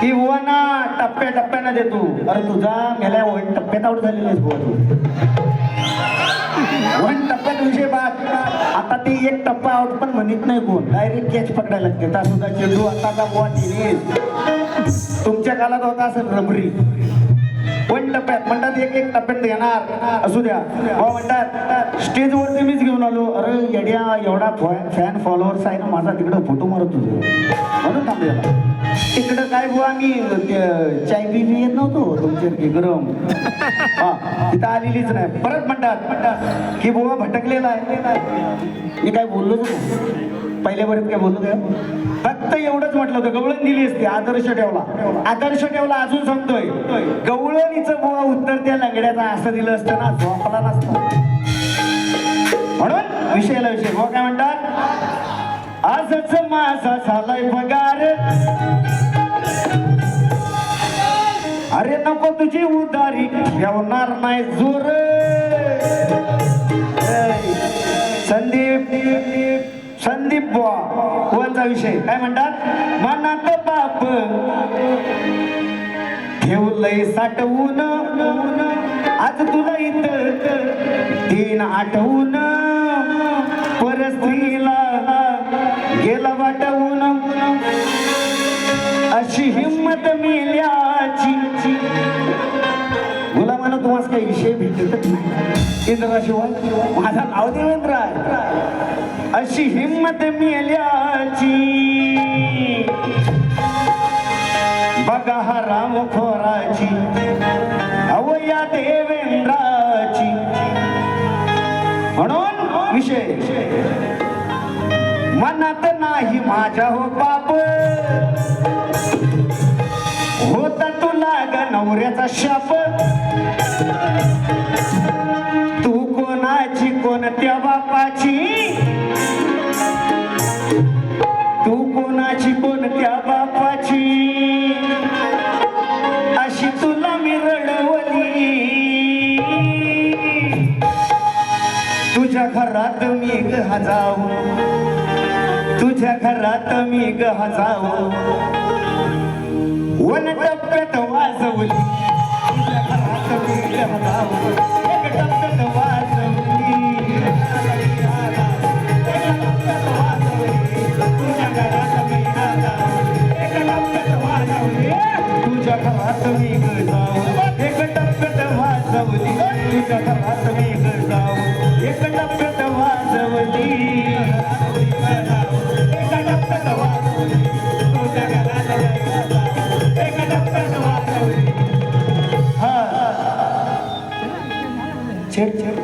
की बुवा ना टप्प्या टप्प्यानं देतो. अरे तुझा मेल्या वन टप्प्यात आउट झालेला आहेस बुवा तू. वन टप्प्यात विषय बाद. आता ते एक टप्पा आउट पण म्हणत नाही कोण, डायरेक्ट कॅच पकडायला लागते. ता सुद्धा चेंडू आताचा बुवा टेनिस तुमच्या काळात होता असेल रबरी. वन टप्प्यात म्हणतात एक एक टप्प्यात येणार असू द्या बुवा. म्हणतात स्टेजवरती मीच घेऊन आलो. अरे येड्या एवढा फॅन फॉलोअर्स आहे ना माझा, तिकडं फोटो मारत तुझं म्हणून थांबलेला. तिकडं काय बुवा आम्ही चाय बी येत नव्हतो तुमच्यासारखी गरम. हा तिथं आलेलीच नाही. परत म्हणतात की बुवा भटकलेला आहे. मी काय बोललोच नाही पहिल्या बरेच काय बोललो काय, फक्त एवढंच म्हटलं होतं गवळण दिली असते. आदर्श ठेवला, आदर्श ठेवला. अजून सांगतोय गवळणीचं बुवा उत्तर त्या लंगड्याचा असं दिलं असतं ना झोपला नसतं. म्हणून विषयाला विषय बुवा काय म्हणतात, आजच माझा झालाय पगार. अरे नको तुझी उदारी ठेवणार नाही जोर. संदीप बुवा कोणचा विषय काय म्हणतात, मनात बाप ठेवलंय साठवून. आज तुला इथं तीन आठवून. परस्त्रीला गेला वाटवून. अशी हिम्मत मिल्याची. गुलामानं तुम्हाला काही विषय भेटतच नाही. इंद्राशिवाय माझा नाव देवेंद्र आहे. अशी हिम्मत मिल्याची. बघा हा रामखोराची अवया देवेंद्राची. म्हणून विषय मनात नाही माझ्या हो बाप. होता तुला ग नवऱ्याचा शाप. तू कोणाची कोणत्या बापाची. तू कोणाची कोणत्या बापाची. अशी तुला मी रडवली. तुझ्या घरात मी गहा जाऊ. तुझ्या घरात मी गहा जाऊ. वन टप्प्यात वाजवली. तुझ्या घरात मी गहा जाऊ. एक टप्प्यात वाजवली. तुझ्या घरात मी जाऊ. एक टप्प्यात वाजवली. तुझ्या घरात मी जाऊ. एक टप्प्यात वाजवली. तुझ्या घरात मी जाऊ. एक टप्प्यात वाजवली. एक टप्प्यात वाजवली. तुझ्या घरात एक टप्प्यात वाजवली. हा छेड छेड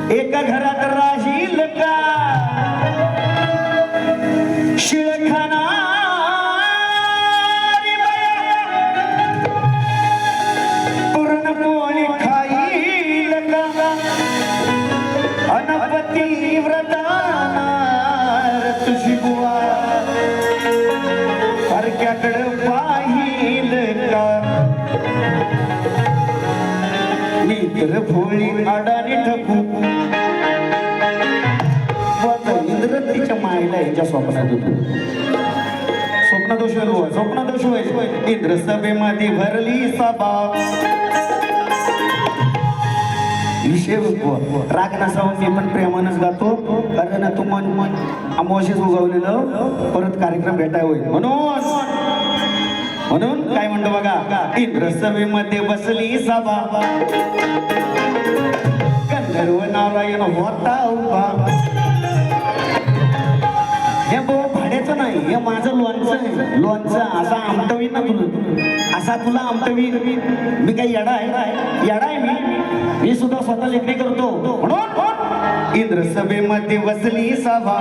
एका घरात राहील का शिळखाना. पुरणपोळी खाईल का अनपती व्रतार तुझी बुवा. परक्याकडं पाहिल का मित्र भोळी अडाणी ठकू. इंद्रतीच्या मायला यांच्या स्वप्नात होतो. स्वप्नदोष होय, स्वप्नदोष होय. इंद्र सभेमध्ये भरली सभा. विषय राग नसावं मी पण प्रेमानच गातो. कारण तू मन अमावशेच उगवलेलं परत कार्यक्रम भेटाय होईल म्हणून काय म्हणतो बघा, इंद्र सभेमध्ये बसली सभा. गंधर्व नारायण होता उभा. हे भाड्याचं नाही, हे माझं लोणचं आहे. लोणचं असा आमटवीन ना तुला, असा तुला आमटवीन. मी काही येडा आहे मी सुद्धा स्वतः लेखणी करतो. म्हणून इंद्र सभेमध्ये बसली सभा.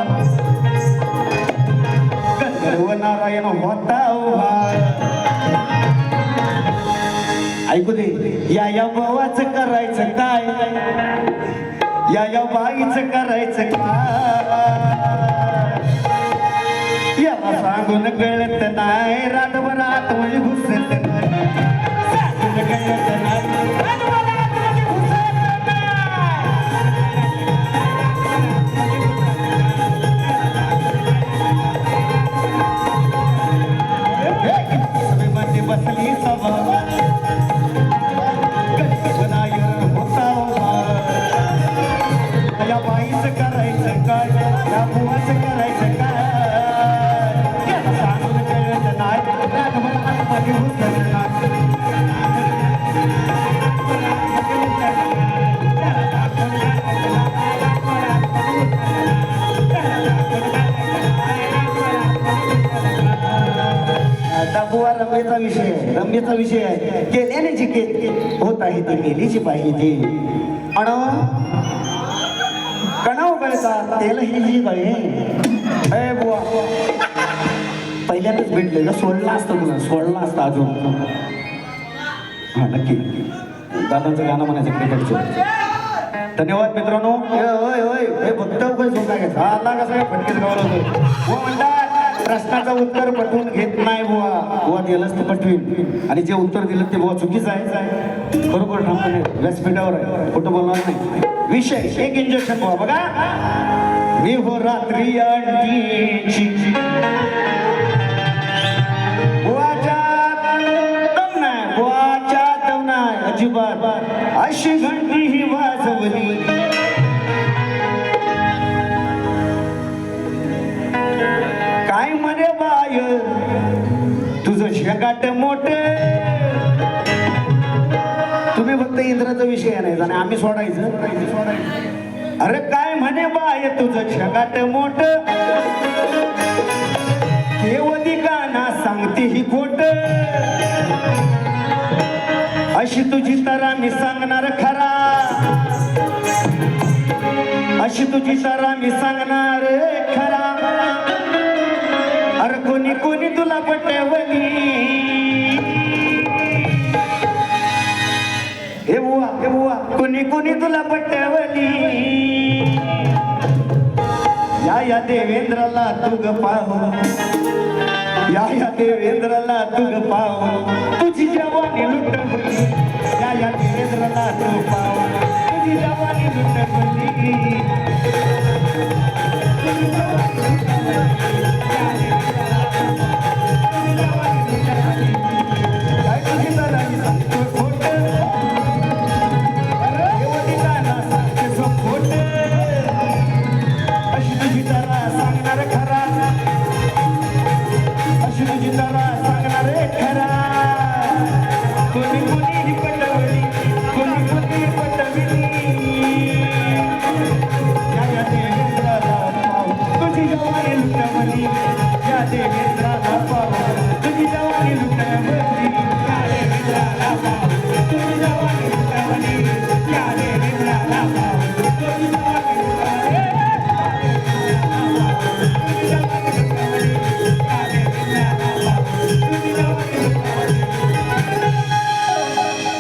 गंधर्व नारायण होता उभा. ऐकू दे या भावाचं करायचं काय. या बाईचं करायचं काय याला सांगून कळत नाही रातभरात म्हणजे घुसत नाही सांगून कळत नाही रातभरात म्हणजे घुसत नाही मध्ये बसली सभा या बाईचं करायचं काय या बुवाचं करायचं काय याला सांगून कळत नाही रातभरात मध्ये घुसत बुवा रम्येचा विषय आहे केल्याने जी होत आहे ती केलीची पाहिजे अण कणाव कळतात तेल ही जी गळे ए बुवा पहिल्यांदाच भेटलेलं सोडला असतं तुला सोडला असतं अजून हा नक्की दादांचं गाणं म्हणायचं क्रिकेटचं धन्यवाद मित्रांनो होय होय हे फक्त झोका घ्यायचा आला कसा फटकेच गावला होतो बुवा म्हणतात प्रश्नाचं उत्तर पटवून घेत नाही बुवा दिलंच तर पटवीन आणि जे उत्तर दिलं ते बुवा चुकीचं आहे बरोबर ठामपणे व्यासपीठावर आहे खोटं बोलणार नाही विषय एक इंजेक्शन बुवा बघा मी हो रात्री अंडीची बुवाच्या दम नाही अजिबात अशी घंटी ही वाजवली काय म्हणे बाय तुझं शेगाट मोठ तुम्ही फक्त इंद्राचा विषय नाही आणि आम्ही सोडायचं अरे काय म्हणे बाय तुझं शेगाट मोठ केवली गाणा सांगते ही खोट अशी तुझी तरा मी सांगणार खरा अशी तुझी तरा मी सांगणार खरा अरे कोणी कोणी तुला पटवली हे बुवा कोणी कोणी तुला पटवली या देवेंद्राला तुग पाहू या देवेंद्राला तुग पाहू तुझी जवानी लुटवली या देवेंद्राला तुग पाहू तुझी जवानी लुटवली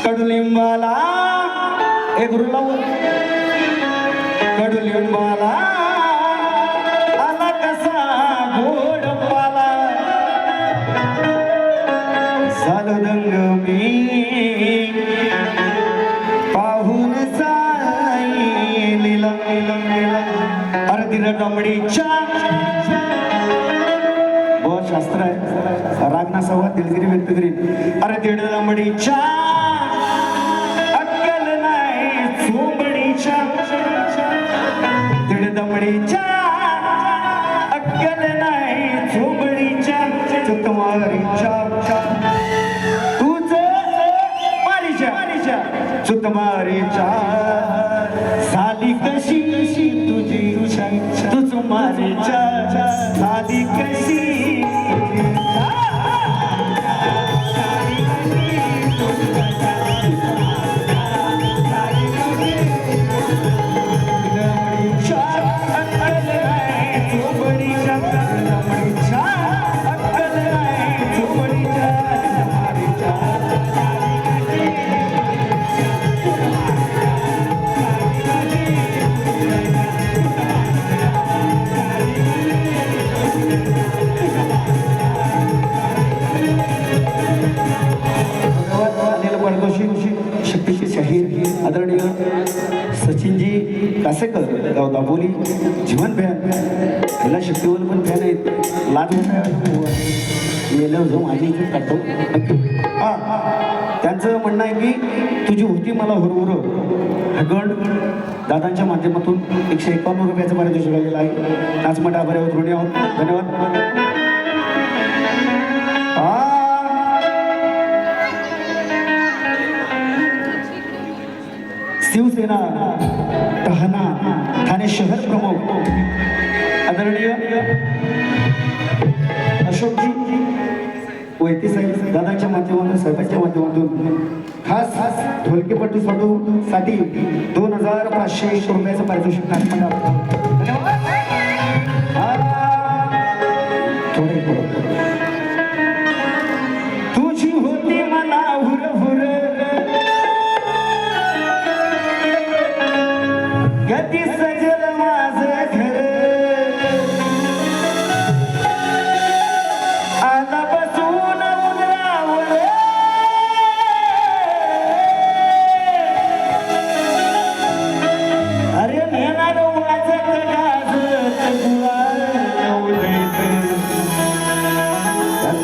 कडुलिंबाला एक रुलावर कडुलिंबाला आला कसा गोड पाला झालं दंग मी पाहून साईलीला अर्धिर दमडीच्या बहुत शास्त्र आहे रागना संवाद दिलगिरी व्यक्त करीन अरे दीड दमडीच्या दमडीच्या अक्कल नाही झोबडीच्या चुतमारीच्या तुझं मारीच्या चुतमारीच्या साली कशी तुझी तुझ मारीच्या साली कशी कसे कर दाबोली जीवन फॅन त्याला शक्तीवर पण फॅन आहेत लाज गेल्यावर जाऊ माझी इथे काढतो त्यांचं म्हणणं आहे की तुझी होती मला हुरहुर गण दादांच्या माध्यमातून 151 रुपयाचं पारितोषिक आलेलं आहे नाचमंडळ आभारी ऋणी आहोत धन्यवाद शिवसेना टहाणा ठाणे शहर प्रमुख आदरणीय अशोकजी वैती साहेब दादांच्या माध्यमातून साहेबांच्या माध्यमातून खास ढोलकीपट्टू साठी 2501 रुपयाचं पारितोषिक तुझी होती मला हुर कधी सजल माझं घर आला बसून उंदरावर अरे नेणार वाजत गाजत गुलाल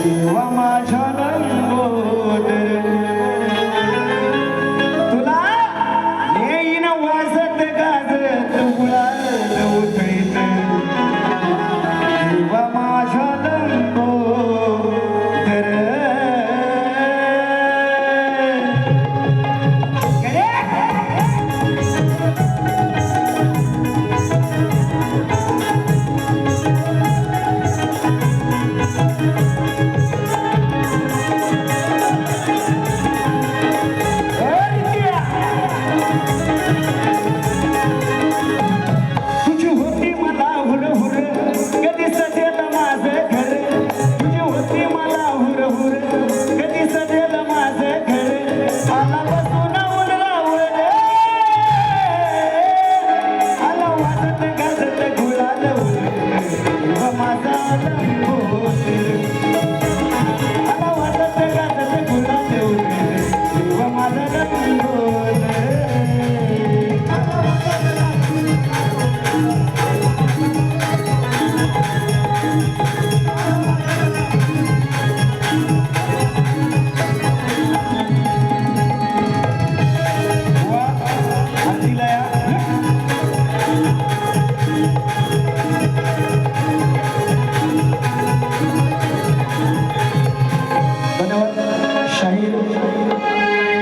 तेव्हा माझ्या रंगोदर तुला येईन वाजत गाजत गुलाल उधळीत तेव्हा माझ्या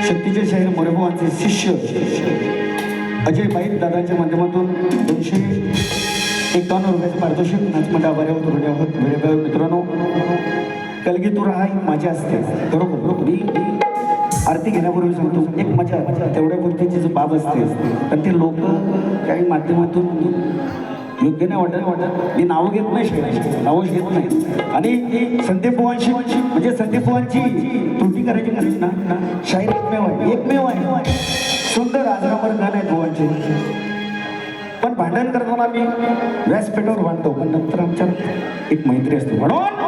शक्तीचे शाहीर मोरेभावांचे शिष्य अजय बाईत दादांच्या माध्यमातून 251 रुपयाचं पारितोषिक नाचमंडळ आभारी आहोत वेळेवेळ मित्रांनो कलगी तू राहा माझी असते बरोबर मी आरती घेण्यापूर्वी सांगतो एक मजा तेवढ्या पुरतीची जी बाब असते तर ते लोक काही माध्यमातून योग्य नाही वाटत मी नावं घेत नाही नावं घेत नाही आणि संदीप बुवांशी म्हणजे संदीप बुवांची त्रुटी करायची गरज ना शाहीर एकमेव आहे सुंदर आजरामर गाणं आहे बुवांचे पण भांडण करताना मी व्यासपीठावर भांडतो पण नंतर आमच्यात एक मैत्री असते म्हणून